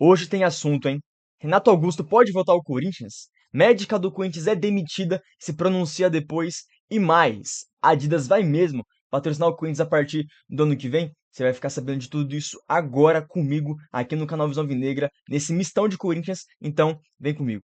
Hoje tem assunto, hein? Renato Augusto pode voltar ao Corinthians? Médica do Corinthians é demitida, se pronuncia depois. E mais, a Adidas vai mesmo patrocinar o Corinthians a partir do ano que vem? Você vai ficar sabendo de tudo isso agora comigo, aqui no canal Visão Vinegra, nesse mistão de Corinthians. Então, vem comigo.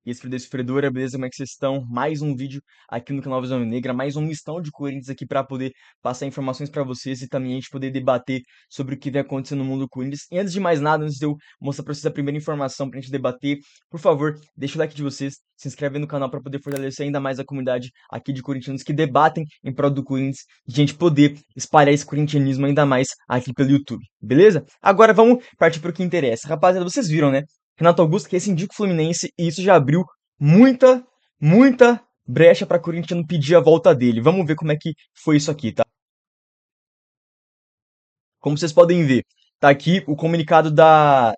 E esse Fredeu Sofredora, beleza? Como é que vocês estão? Mais um vídeo aqui no canal Visão Negra, mais um mistão de Corinthians aqui para poder passar informações para vocês e também a gente poder debater sobre o que vem acontecendo no mundo do Corinthians. E antes de mais nada, antes de eu mostrar para vocês a primeira informação para a gente debater, por favor, deixa o like de vocês, se inscreve no canal para poder fortalecer ainda mais a comunidade aqui de corintianos que debatem em prol do Corinthians, de a gente poder espalhar esse corintianismo ainda mais aqui pelo YouTube, beleza? Agora vamos partir para o que interessa. Rapaziada, vocês viram, né? Renato Augusto que rescindiu com o Fluminense e isso já abriu muita brecha para Corinthians pedir a volta dele. Vamos ver como é que foi isso aqui, tá? Como vocês podem ver, tá aqui o comunicado da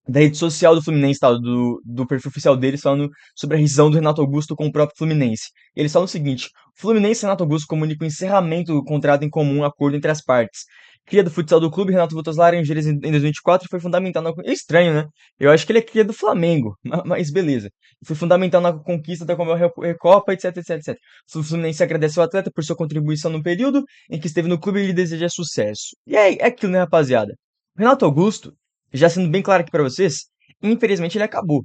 rede social do Fluminense, tá? Do perfil oficial deles, falando sobre a rescisão do Renato Augusto com o próprio Fluminense. Eles falam o seguinte: o Fluminense e Renato Augusto comunicam o encerramento do contrato em comum acordo entre as partes. Cria do futsal do clube, Renato voltou às Laranjeiras em 2024 e foi fundamental na... É estranho, né? Eu acho que ele é cria do Flamengo, mas beleza. Foi fundamental na conquista da Recopa, etc, etc, etc. O Fluminense agradece ao atleta por sua contribuição no período em que esteve no clube e lhe deseja sucesso. E é aquilo, né, rapaziada? O Renato Augusto, já sendo bem claro aqui pra vocês, infelizmente ele acabou.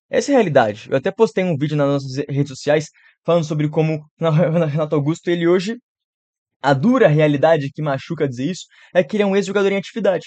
Essa é a realidade. Eu até postei um vídeo nas nossas redes sociais falando sobre como Renato Augusto, ele hoje, a dura realidade que machuca dizer isso, é que ele é um ex-jogador em atividade.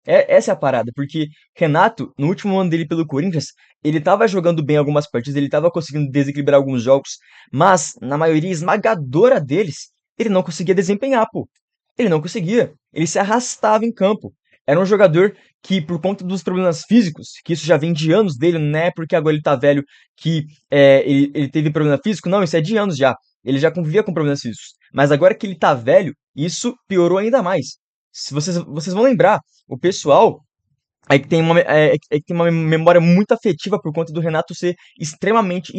Essa é a parada, porque Renato, no último ano dele pelo Corinthians, ele tava jogando bem algumas partidas, ele tava conseguindo desequilibrar alguns jogos, mas na maioria esmagadora deles, ele não conseguia desempenhar, pô. Ele não conseguia. Ele se arrastava em campo. Era um jogador que, por conta dos problemas físicos, que isso já vem de anos dele, não é porque agora ele tá velho que ele teve problema físico, não, isso é de anos já. Ele já convivia com problemas físicos. Mas agora que ele tá velho, isso piorou ainda mais. Se vocês vão lembrar, o pessoal é que tem uma memória muito afetiva por conta do Renato ser extremamente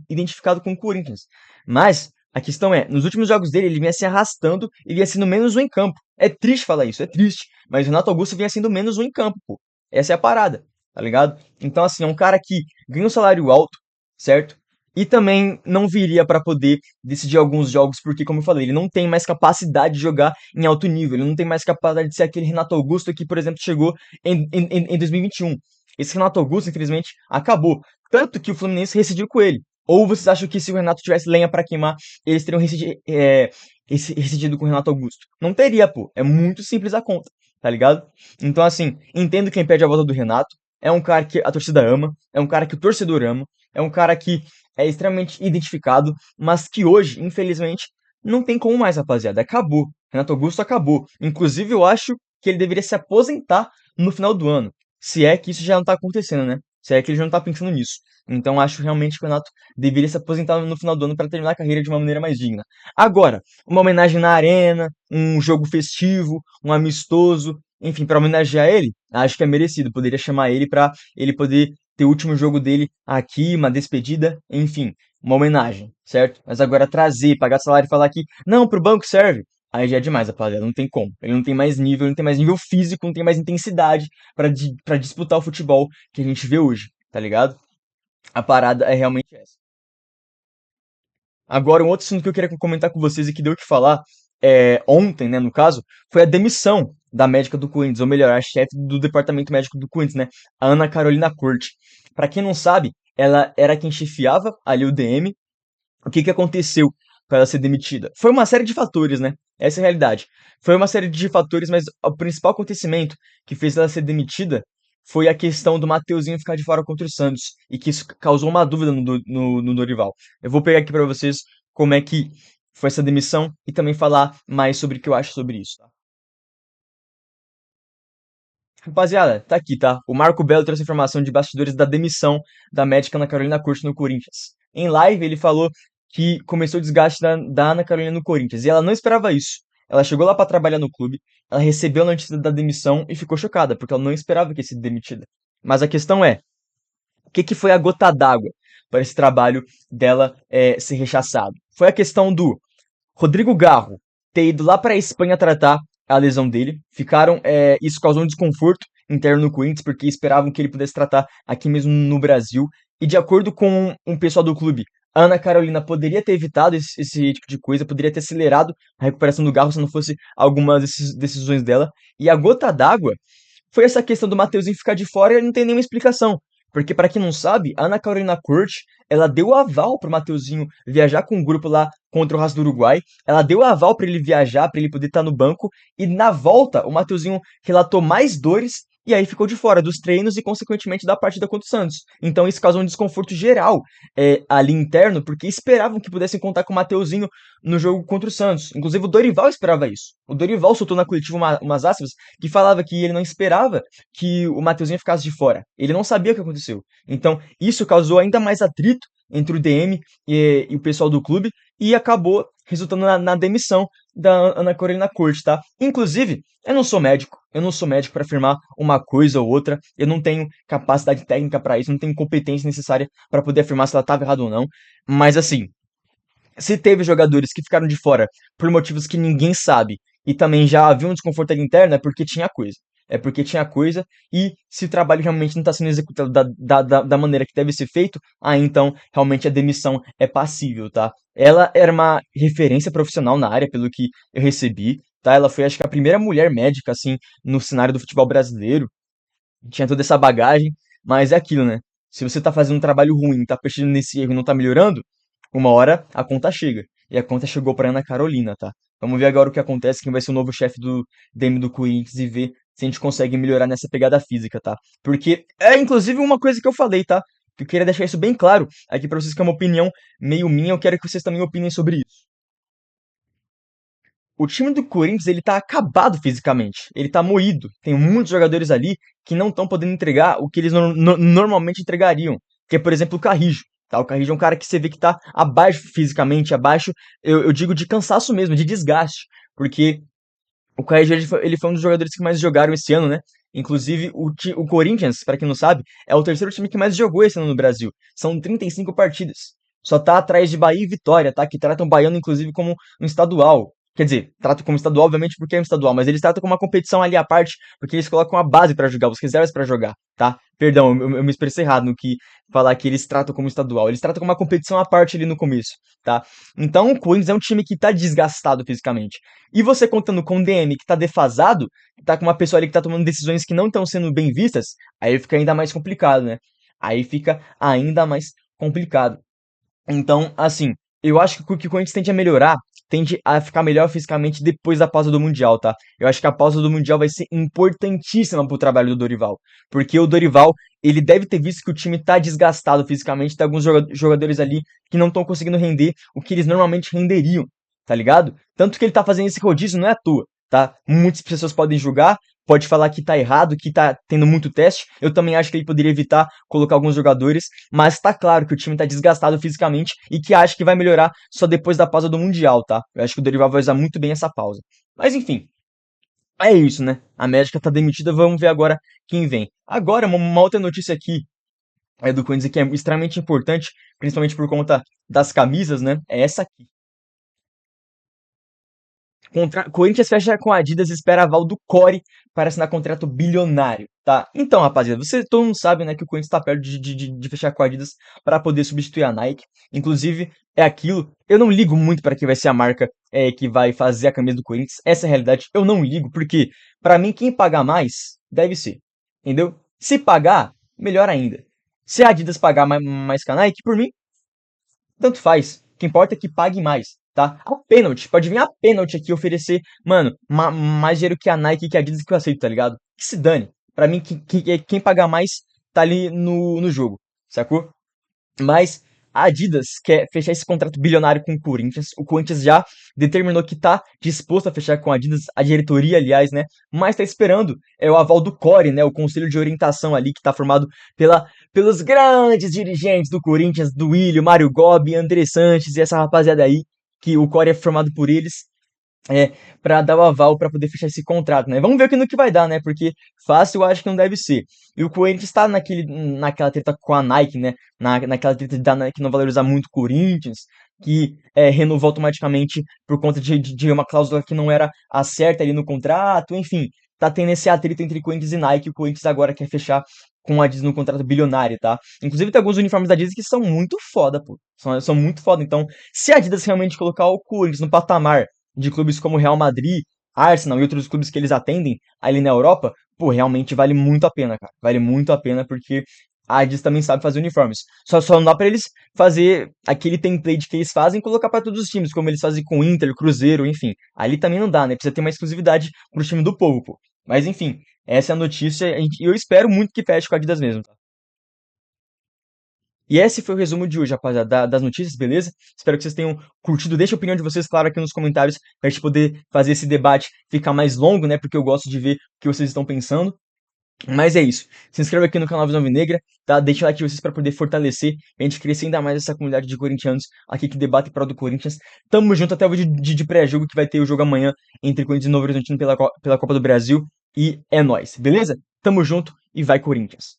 identificado com o Corinthians. Mas a questão é, nos últimos jogos dele, ele vinha se arrastando e vinha sendo menos um em campo. É triste falar isso, é triste. Mas o Renato Augusto vinha sendo menos um em campo, pô. Essa é a parada, tá ligado? Então, assim, é um cara que ganha um salário alto, certo? E também não viria para poder decidir alguns jogos, porque, como eu falei, ele não tem mais capacidade de jogar em alto nível. Ele não tem mais capacidade de ser aquele Renato Augusto que, por exemplo, chegou em 2021. Esse Renato Augusto, infelizmente, acabou. Tanto que o Fluminense rescindiu com ele. Ou vocês acham que se o Renato tivesse lenha para queimar, eles teriam rescindido com o Renato Augusto? Não teria, pô. É muito simples a conta, tá ligado? Então, assim, entendo quem pede a volta do Renato. É um cara que a torcida ama, é um cara que o torcedor ama, é um cara que é extremamente identificado, mas que hoje, infelizmente, não tem como mais, rapaziada. Acabou. Renato Augusto acabou. Inclusive, eu acho que ele deveria se aposentar no final do ano. Se é que isso já não tá acontecendo, né? Se é que ele já não tá pensando nisso. Então, acho realmente que o Renato deveria se aposentar no final do ano para terminar a carreira de uma maneira mais digna. Agora, uma homenagem na arena, um jogo festivo, um amistoso, enfim, para homenagear ele, acho que é merecido. Poderia chamar ele para ele poder ter o último jogo dele aqui, uma despedida, enfim, uma homenagem, certo? Mas agora trazer, pagar salário e falar que não, pro banco serve. Aí já é demais, rapaziada, não tem como. Ele não tem mais nível, ele não tem mais nível físico, não tem mais intensidade pra disputar o futebol que a gente vê hoje, tá ligado? A parada é realmente essa. Agora, um outro assunto que eu queria comentar com vocês e que deu o que falar ontem, né, no caso, foi a demissão da médica do Corinthians, ou melhor, a chefe do departamento médico do Corinthians, né, a Ana Carolina Corte. Pra quem não sabe, ela era quem chefiava ali o DM. O que que aconteceu para ela ser demitida? Foi uma série de fatores, né? Essa é a realidade. Foi uma série de fatores, mas o principal acontecimento que fez ela ser demitida foi a questão do Mateuzinho ficar de fora contra o Santos, e que isso causou uma dúvida no Dorival. Eu vou pegar aqui para vocês como é que foi essa demissão e também falar mais sobre o que eu acho sobre isso, tá? Rapaziada, tá aqui, tá? O Marco Belo trouxe informação de bastidores da demissão da médica Ana Carolina Corte no Corinthians. Em live, ele falou que começou o desgaste da Ana Carolina no Corinthians, e ela não esperava isso. Ela chegou lá pra trabalhar no clube, ela recebeu a notícia da demissão e ficou chocada, porque ela não esperava que ia ser demitida. Mas a questão é, o que que foi a gota d'água para esse trabalho dela ser rechaçado? Foi a questão do Rodrigo Garro ter ido lá para a Espanha tratar a lesão dele. Isso causou um desconforto interno no Corinthians, porque esperavam que ele pudesse tratar aqui mesmo no Brasil. E de acordo com um pessoal do clube, a Ana Carolina poderia ter evitado esse tipo de coisa, poderia ter acelerado a recuperação do Garro se não fosse algumas decisões dela. E a gota d'água foi essa questão do Mateuzinho ficar de fora e não tem nenhuma explicação. Porque, para quem não sabe, a Ana Carolina Corte, ela deu o aval pro Mateuzinho viajar com o grupo lá contra o Racing do Uruguai. Ela deu o aval para ele viajar, para ele poder estar no banco. E na volta, o Mateuzinho relatou mais dores e aí ficou de fora dos treinos e, consequentemente, da partida contra o Santos. Então isso causou um desconforto geral ali interno, porque esperavam que pudessem contar com o Mateuzinho no jogo contra o Santos. Inclusive o Dorival esperava isso. O Dorival soltou na coletiva umas aspas que falava que ele não esperava que o Mateuzinho ficasse de fora. Ele não sabia o que aconteceu. Então isso causou ainda mais atrito entre o DM e o pessoal do clube e acabou resultando na demissão da Ana Carolina Corte, tá? Inclusive, eu não sou médico para afirmar uma coisa ou outra, eu não tenho capacidade técnica para isso, não tenho competência necessária para poder afirmar se ela estava errada ou não, mas assim, se teve jogadores que ficaram de fora por motivos que ninguém sabe e também já havia um desconforto ali interno, é porque tinha coisa. É porque tinha coisa, e se o trabalho realmente não está sendo executado da maneira que deve ser feito, aí então realmente a demissão é passível, tá? Ela era uma referência profissional na área, pelo que eu recebi, tá? Ela foi, acho que, a primeira mulher médica, assim, no cenário do futebol brasileiro, tinha toda essa bagagem, mas é aquilo, né? Se você tá fazendo um trabalho ruim, tá persistindo nesse erro e não tá melhorando, uma hora a conta chega. E a conta chegou pra Ana Carolina, tá? Vamos ver agora o que acontece, quem vai ser o novo chefe do DM do Corinthians e ver se a gente consegue melhorar nessa pegada física, tá? Porque é inclusive uma coisa que eu falei, tá? Que eu queria deixar isso bem claro aqui pra vocês, que é uma opinião meio minha, eu quero que vocês também opinem sobre isso. O time do Corinthians, ele tá acabado fisicamente. Ele tá moído. Tem muitos jogadores ali que não estão podendo entregar o que eles normalmente entregariam. Que é, por exemplo, o Carrijo. Tá? O Carrijo é um cara que você vê que tá abaixo fisicamente, abaixo, eu digo de cansaço mesmo, de desgaste. Porque o Carrijo, ele foi um dos jogadores que mais jogaram esse ano, né? Inclusive, o Corinthians, para quem não sabe, é o terceiro time que mais jogou esse ano no Brasil. São 35 partidas. Só tá atrás de Bahia e Vitória, tá? Que tratam o Baiano, inclusive, como um estadual. Quer dizer, tratam como estadual, obviamente, porque é um estadual, mas eles tratam como uma competição ali à parte, porque eles colocam a base pra jogar, os reservas pra jogar, tá? Perdão, eu me expressei errado no que falar que eles tratam como estadual. Eles tratam como uma competição à parte ali no começo, tá? Então, o Corinthians é um time que tá desgastado fisicamente. E você contando com o DM que tá defasado, tá com uma pessoa ali que tá tomando decisões que não estão sendo bem vistas, aí fica ainda mais complicado, né? Aí fica ainda mais complicado. Então, assim, eu acho que o que o Corinthians tende a melhorar, tende a ficar melhor fisicamente depois da pausa do Mundial, tá? Eu acho que a pausa do Mundial vai ser importantíssima pro trabalho do Dorival. Porque o Dorival, ele deve ter visto que o time tá desgastado fisicamente, tem alguns jogadores ali que não estão conseguindo render o que eles normalmente renderiam, tá ligado? Tanto que ele tá fazendo esse rodízio não é à toa, tá? Muitas pessoas podem julgar, pode falar que tá errado, que tá tendo muito teste. Eu também acho que ele poderia evitar colocar alguns jogadores, mas tá claro que o time tá desgastado fisicamente e que acho que vai melhorar só depois da pausa do Mundial, tá? Eu acho que o Dorival vai usar muito bem essa pausa. Mas enfim, é isso, né? A médica tá demitida, vamos ver agora quem vem. Agora, uma outra notícia aqui do Corinthians que é extremamente importante, principalmente por conta das camisas, né? É essa aqui. Corinthians fecha com a Adidas e espera aval do Core para assinar contrato bilionário, tá? Então, rapaziada, todo mundo sabe, né, que o Corinthians tá perto de fechar com a Adidas para poder substituir a Nike. Inclusive, é aquilo. Eu não ligo muito para quem vai ser a marca que vai fazer a camisa do Corinthians. Essa é a realidade. Eu não ligo, porque para mim quem pagar mais deve ser, entendeu? Se pagar, melhor ainda. Se a Adidas pagar mais que a Nike, por mim, tanto faz. O que importa é que pague mais, tá? A pênalti, pode vir a pênalti aqui oferecer, mano, mais dinheiro que a Nike e que a Adidas que eu aceito, tá ligado? Que se dane. Pra mim, quem pagar mais tá ali no jogo, sacou? Mas a Adidas quer fechar esse contrato bilionário com o Corinthians. O Corinthians já determinou que tá disposto a fechar com a Adidas, a diretoria, aliás, né? Mas tá esperando o aval do Core, né? O conselho de orientação ali, que tá formado pelos grandes dirigentes do Corinthians, do Willian, Mário Gobi, André Sanches e essa rapaziada aí, que o Core é formado por eles é, para dar o aval para poder fechar esse contrato, né? Vamos ver no que vai dar, né? Porque fácil eu acho que não deve ser. E o Corinthians está naquela treta com a Nike, né? Naquela treta da Nike não valorizar muito o Corinthians, que renovou automaticamente por conta de uma cláusula que não era a certa ali no contrato, enfim, tá tendo esse atrito entre Corinthians e Nike, o Corinthians agora quer fechar com a Adidas no contrato bilionário, tá? Inclusive tem alguns uniformes da Adidas que são muito foda, pô, são muito foda, então se a Adidas realmente colocar o Corinthians no patamar de clubes como Real Madrid, Arsenal e outros clubes que eles atendem ali na Europa, pô, realmente vale muito a pena, cara. Vale muito a pena porque a Adidas também sabe fazer uniformes. Só não dá pra eles fazer aquele template que eles fazem e colocar pra todos os times, como eles fazem com o Inter, Cruzeiro, enfim. Ali também não dá, né? Precisa ter uma exclusividade pro time do povo, pô. Mas enfim, essa é a notícia e eu espero muito que feche com a Adidas mesmo, tá? E esse foi o resumo de hoje, rapaziada, das notícias, beleza? Espero que vocês tenham curtido. Deixa a opinião de vocês, claro, aqui nos comentários, pra gente poder fazer esse debate ficar mais longo, né? Porque eu gosto de ver o que vocês estão pensando. Mas é isso. Se inscreva aqui no canal Visão Vinegra, tá? Deixa o like de vocês para poder fortalecer e a gente crescer ainda mais essa comunidade de corintianos aqui que debate pró do Corinthians. Tamo junto até o vídeo de pré-jogo que vai ter o jogo amanhã entre Corinthians e Novo Horizontino pela Copa do Brasil. E é nóis, beleza? Tamo junto e vai Corinthians!